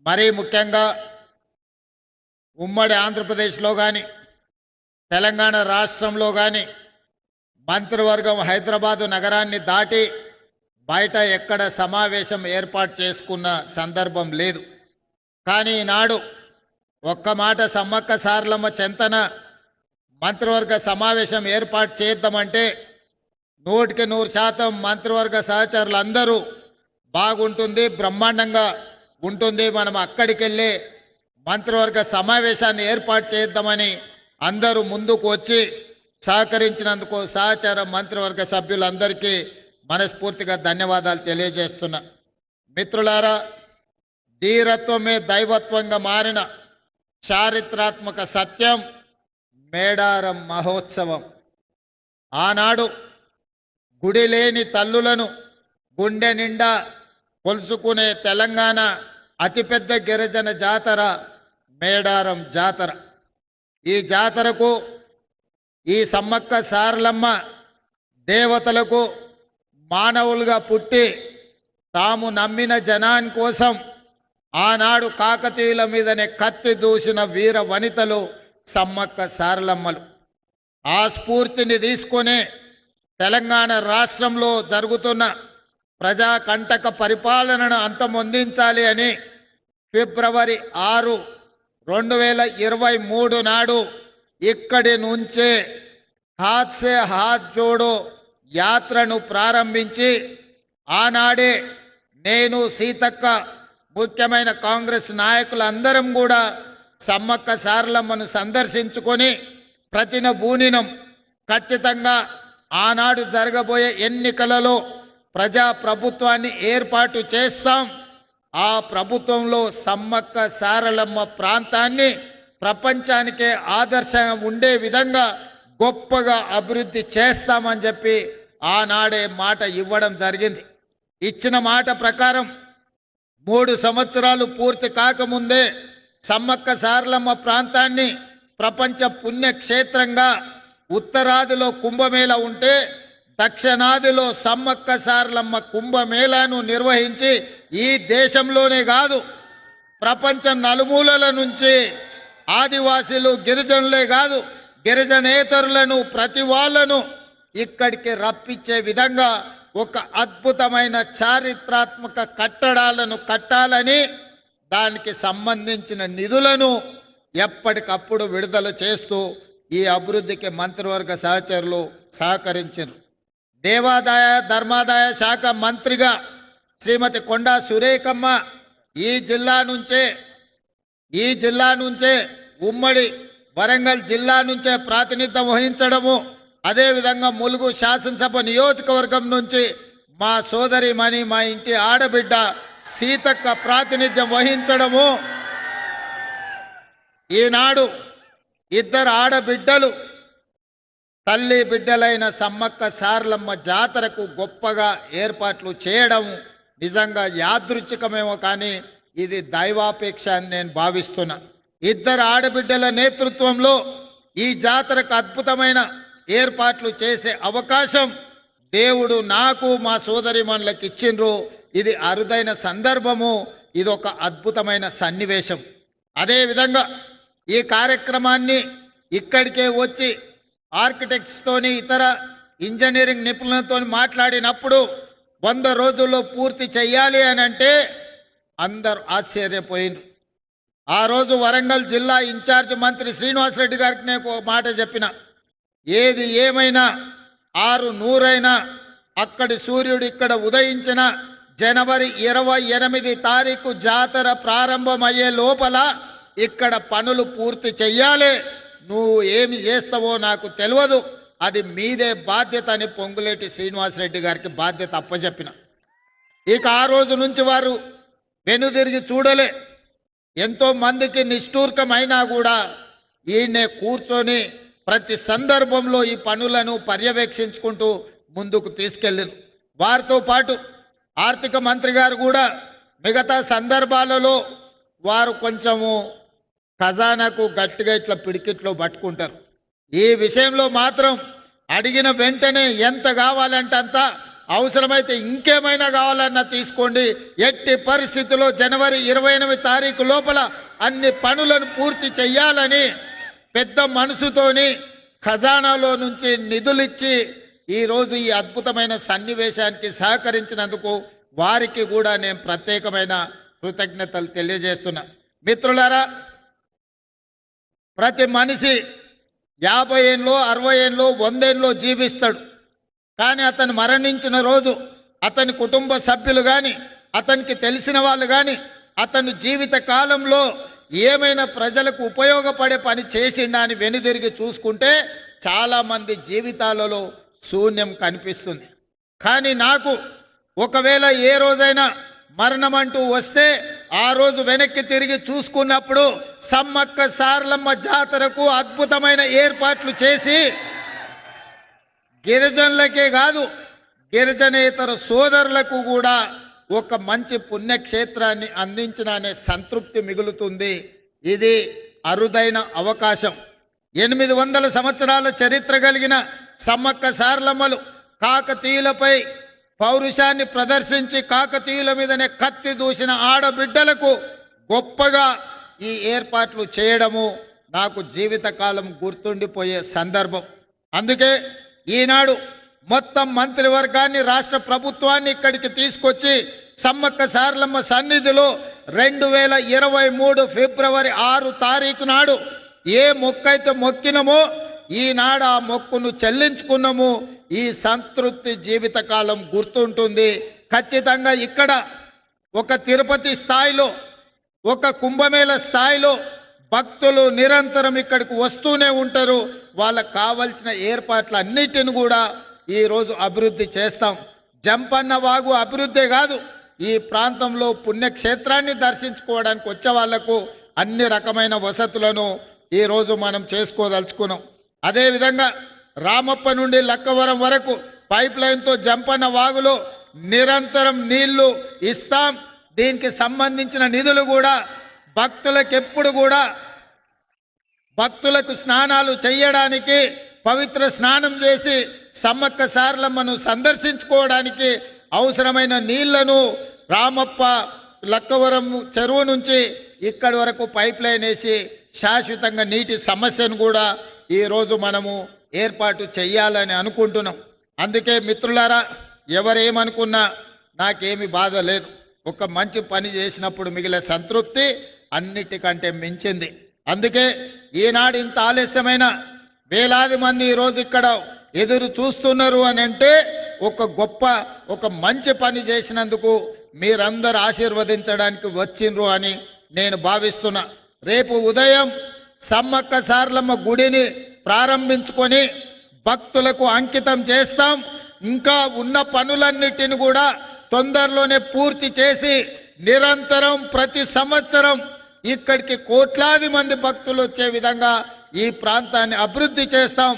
మరీ ముఖ్యంగా ఉమ్మడి ఆంధ్రప్రదేశ్లో కానీ తెలంగాణ రాష్ట్రంలో కానీ మంత్రివర్గం హైదరాబాదు నగరాన్ని దాటి బయట ఎక్కడ సమావేశం ఏర్పాటు చేసుకున్న సందర్భం లేదు. కానీ ఈనాడు ఒక్క మాట సమ్మక్క సారలమ్మ చెంతన మంత్రివర్గ సమావేశం ఏర్పాటు చేద్దామంటే 100% మంత్రివర్గ సహచరులందరూ బాగుంటుంది, బ్రహ్మాండంగా ఉంటుంది, మనం అక్కడికి వెళ్ళి మంత్రివర్గ సమావేశాన్ని ఏర్పాటు చేద్దామని అందరూ ముందుకు వచ్చి సహకరించినందుకు సహచార మంత్రివర్గ సభ్యులందరికీ మనస్ఫూర్తిగా ధన్యవాదాలు తెలియజేస్తున్నా. మిత్రులారా, ధీరత్వమే దైవత్వంగా మారిన చారిత్రాత్మక సత్యం మేడారం మహోత్సవం. ఆనాడు గుడి లేని తల్లులను గుండె నిండా కొలుసుకునే తెలంగాణ అతిపెద్ద గిరిజన జాతర మేడారం జాతర. ఈ జాతరకు ఈ సమ్మక్క సారలమ్మ దేవతలకు మానవులుగా పుట్టి తాము నమ్మిన జనాని కోసం ఆనాడు కాకతీయుల మీదనే కత్తి దూసిన వీర వనితలు సమ్మక్క సారలమ్మలు. ఆ స్ఫూర్తిని తీసుకునే తెలంగాణ రాష్ట్రంలో జరుగుతున్న ప్రజాకంటక పరిపాలనను అంతమొందించాలి అని ఫిబ్రవరి 6, 2023 నాడు ఇక్కడి నుంచే హాత్ సే హాత్ జోడో యాత్రను ప్రారంభించి ఆనాడే నేను, సీతక్క, ముఖ్యమైన కాంగ్రెస్ నాయకులందరం కూడా సమ్మక్క సారలమ్మను సందర్శించుకొని ప్రతినబూనినం ఖచ్చితంగా ఆనాడు జరగబోయే ఎన్నికలలో ప్రజా ప్రభుత్వాన్ని ఏర్పాటు చేస్తాం, ఆ ప్రభుత్వంలో సమ్మక్క సారలమ్మ ప్రాంతాన్ని ప్రపంచానికే ఆదర్శంగా ఉండే విధంగా గొప్పగా అభివృద్ధి చేస్తామని చెప్పి ఆనాడే మాట ఇవ్వడం జరిగింది. ఇచ్చిన మాట ప్రకారం 3 సంవత్సరాలు పూర్తి కాకముందే సమ్మక్క సారలమ్మ ప్రాంతాన్ని ప్రపంచ పుణ్యక్షేత్రంగా ఉత్తరాదిలో కుంభమేళ ఉంటే దక్షిణాదిలో సమ్మక్క సారలమ్మ కుంభమేళాను నిర్వహించి ఈ దేశంలోనే కాదు ప్రపంచ నలుమూలల నుంచి ఆదివాసీలు, గిరిజనులే కాదు గిరిజనేతరులను ప్రతి వాళ్ళను ఇక్కడికి రప్పించే విధంగా ఒక అద్భుతమైన చారిత్రాత్మక కట్టడాలను కట్టాలని దానికి సంబంధించిన నిధులను ఎప్పటికప్పుడు విడుదల చేస్తూ ఈ అభివృద్ధికి మంత్రివర్గ సహచరులు సహకరించారు. దేవాదాయ ధర్మాదాయ శాఖ మంత్రిగా శ్రీమతి కొండా సురేఖమ్మ ఈ జిల్లా నుంచే ఉమ్మడి వరంగల్ జిల్లా నుంచే ప్రాతినిధ్యం వహించడము, అదేవిధంగా ములుగు శాసనసభ నియోజకవర్గం నుంచి మా సోదరిమణి, మా ఇంటి ఆడబిడ్డ సీతక్క ప్రాతినిధ్యం వహించడము, ఈనాడు 2 ఆడబిడ్డలు తల్లి బిడ్డలైన సమ్మక్క సారలమ్మ జాతరకు గొప్పగా ఏర్పాట్లు చేయడం నిజంగా యాదృచ్ఛికమేమో కానీ ఇది దైవాపేక్ష అని నేను భావిస్తున్నా. 2 ఆడబిడ్డల నేతృత్వంలో ఈ జాతరకు అద్భుతమైన ఏర్పాట్లు చేసే అవకాశం దేవుడు నాకు, మా సోదరిమణులకు ఇచ్చిండ్రు. ఇది అరుదైన సందర్భము, ఇది ఒక అద్భుతమైన సన్నివేశం. అదేవిధంగా ఈ కార్యక్రమాన్ని ఇక్కడికే వచ్చి ఆర్కిటెక్ట్స్తోని ఇతర ఇంజనీరింగ్ నిపుణులతో మాట్లాడినప్పుడు 100 రోజుల్లో పూర్తి చేయాలి అని అంటే అందరూ ఆశ్చర్యపోయినారు. ఆ రోజు వరంగల్ జిల్లా ఇన్ఛార్జ్ మంత్రి శ్రీనివాసరెడ్డి గారికి నేను ఒక మాట చెప్పిన, ఏది ఏమైనా 600 అక్కడి సూర్యుడు ఇక్కడ ఉదయించిన జనవరి 28 తారీఖు జాతర ప్రారంభమయ్యే లోపల ఇక్కడ పనులు పూర్తి చెయ్యాలి. నువ్వు ఏమి చేస్తావో నాకు తెలియదు, అది మీదే బాధ్యత అని పొంగులేటి శ్రీనివాసరెడ్డి గారికి బాధ్యత అప్పచెప్పిన. ఇక ఆ రోజు నుంచి వారు వెనుదిరిగి చూడలే. ఎంతో మందికి నిష్ఠూర్కమైనా కూడా ఈయనే కూర్చొని ప్రతి సందర్భంలో ఈ పనులను పర్యవేక్షించుకుంటూ ముందుకు తీసుకెళ్ళారు. వారితో పాటు ఆర్థిక మంత్రి గారు కూడా మిగతా సందర్భాలలో వారు కొంచెము ఖజానాకు గట్టిగా ఇట్లా పిడికిట్లో పట్టుకుంటారు. ఈ విషయంలో మాత్రం అడిగిన వెంటనే ఎంత కావాలంటే అంత అవసరమైతే ఇంకేమైనా కావాలన్నా తీసుకోండి, ఎట్టి పరిస్థితుల్లో జనవరి 28 తారీఖు లోపల అన్ని పనులను పూర్తి చేయాలని పెద్ద మనసుతోని ఖజానాలో నుంచి నిధులిచ్చి ఈరోజు ఈ అద్భుతమైన సన్నివేశానికి సహకరించినందుకు వారికి కూడా నేను ప్రత్యేకమైన కృతజ్ఞతలు తెలియజేస్తున్నా. మిత్రులారా, ప్రతి మనిషి 50 ఏళ్ళలో 60 ఏళ్ళలో 100 ఏళ్ళలో జీవిస్తాడు. కానీ అతను మరణించిన రోజు అతని కుటుంబ సభ్యులు కానీ అతనికి తెలిసిన వాళ్ళు కానీ అతను జీవిత కాలంలో ఏమైనా ప్రజలకు ఉపయోగపడే పని చేసిండా అని వెనుదిరిగి చూసుకుంటే చాలా మంది జీవితాలలో శూన్యం కనిపిస్తుంది. కానీ నాకు ఒకవేళ ఏ రోజైనా మరణం అంటూ వస్తే ఆ రోజు వెనక్కి తిరిగి చూసుకున్నప్పుడు సమ్మక్క సారలమ్మ జాతరకు అద్భుతమైన ఏర్పాట్లు చేసి గిరిజనులకే కాదు గిరిజనేతర సోదరులకు కూడా ఒక మంచి పుణ్యక్షేత్రాన్ని అందించిన అనే సంతృప్తి మిగులుతుంది. ఇది అరుదైన అవకాశం. 800 సంవత్సరాల చరిత్ర కలిగిన సమ్మక్క సారలమ్మలు కాకతీయులపై పౌరుషాన్ని ప్రదర్శించి కాకతీయుల మీదనే కత్తి దూసిన ఆడబిడ్డలకు గొప్పగా ఈ ఏర్పాట్లు చేయడము నాకు జీవితకాలం గుర్తుండిపోయే సందర్భం. అందుకే ఈనాడు మొత్తం మంత్రివర్గాన్ని రాష్ట్ర ప్రభుత్వాన్ని ఇక్కడికి తీసుకొచ్చి సమ్మక్క సారలమ్మ సన్నిధిలో 2023 ఫిబ్రవరి 6 తారీఖు నాడు ఏ మొక్కైతే మొక్కినమో ఈనాడు ఆ మొక్కును చెల్లించుకున్నాము. ఈ సంతృప్తి జీవితకాలం గుర్తుంటుంది. ఖచ్చితంగా ఇక్కడ ఒక తిరుపతి స్థాయిలో ఒక కుంభమేళ స్థాయిలో భక్తులు నిరంతరం ఇక్కడికి వస్తూనే ఉంటారు. వాళ్ళకు కావలసిన ఏర్పాట్లన్నిటిని కూడా ఈరోజు అభివృద్ధి చేస్తాం. జంపన్న వాగు అభివృద్ధే కాదు, ఈ ప్రాంతంలో పుణ్యక్షేత్రాన్ని దర్శించుకోవడానికి వచ్చే వాళ్లకు అన్ని రకమైన వసతులను ఈరోజు మనం చేసుకోదలుచుకున్నాం. అదేవిధంగా రామప్ప నుండి లక్కవరం వరకు పైప్ లైన్తో జంపన్న వాగులో నిరంతరం నీళ్లు ఇస్తాం. దీనికి సంబంధించిన నిధులు కూడా భక్తులకు కూడా భక్తులకు స్నానాలు చేయడానికి పవిత్ర స్నానం చేసి సమ్మక్క సారలమ్మను సందర్శించుకోవడానికి అవసరమైన నీళ్లను రామప్ప లక్కవరం చెరువు నుంచి ఇక్కడి వరకు పైప్ లైన్ వేసి శాశ్వతంగా నీటి సమస్యను కూడా ఈరోజు మనము ఏర్పాటు చేయాలని అనుకుంటున్నాం. అందుకే మిత్రులారా, ఎవరేమనుకున్నా నాకేమి బాధ లేదు. ఒక మంచి పని చేసినప్పుడు మిగిలే సంతృప్తి అన్నిటికంటే మించింది. అందుకే ఈనాడు ఇంత ఆలస్యమైన వేలాది మంది ఈరోజు ఇక్కడ ఎదురు చూస్తున్నారు అని అంటే ఒక మంచి పని చేసినందుకు మీరందరూ ఆశీర్వదించడానికి వచ్చిండ్రు అని నేను భావిస్తున్నా. రేపు ఉదయం సమ్మక్క సారలమ్మ గుడిని ప్రారంభించుకొని భక్తులకు అంకితం చేస్తాం. ఇంకా ఉన్న పనులన్నిటిని కూడా తొందరలోనే పూర్తి చేసి నిరంతరం ప్రతి సంవత్సరం ఇక్కడికి కోట్లాది మంది భక్తులు వచ్చే విధంగా ఈ ప్రాంతాన్ని అభివృద్ధి చేస్తాం.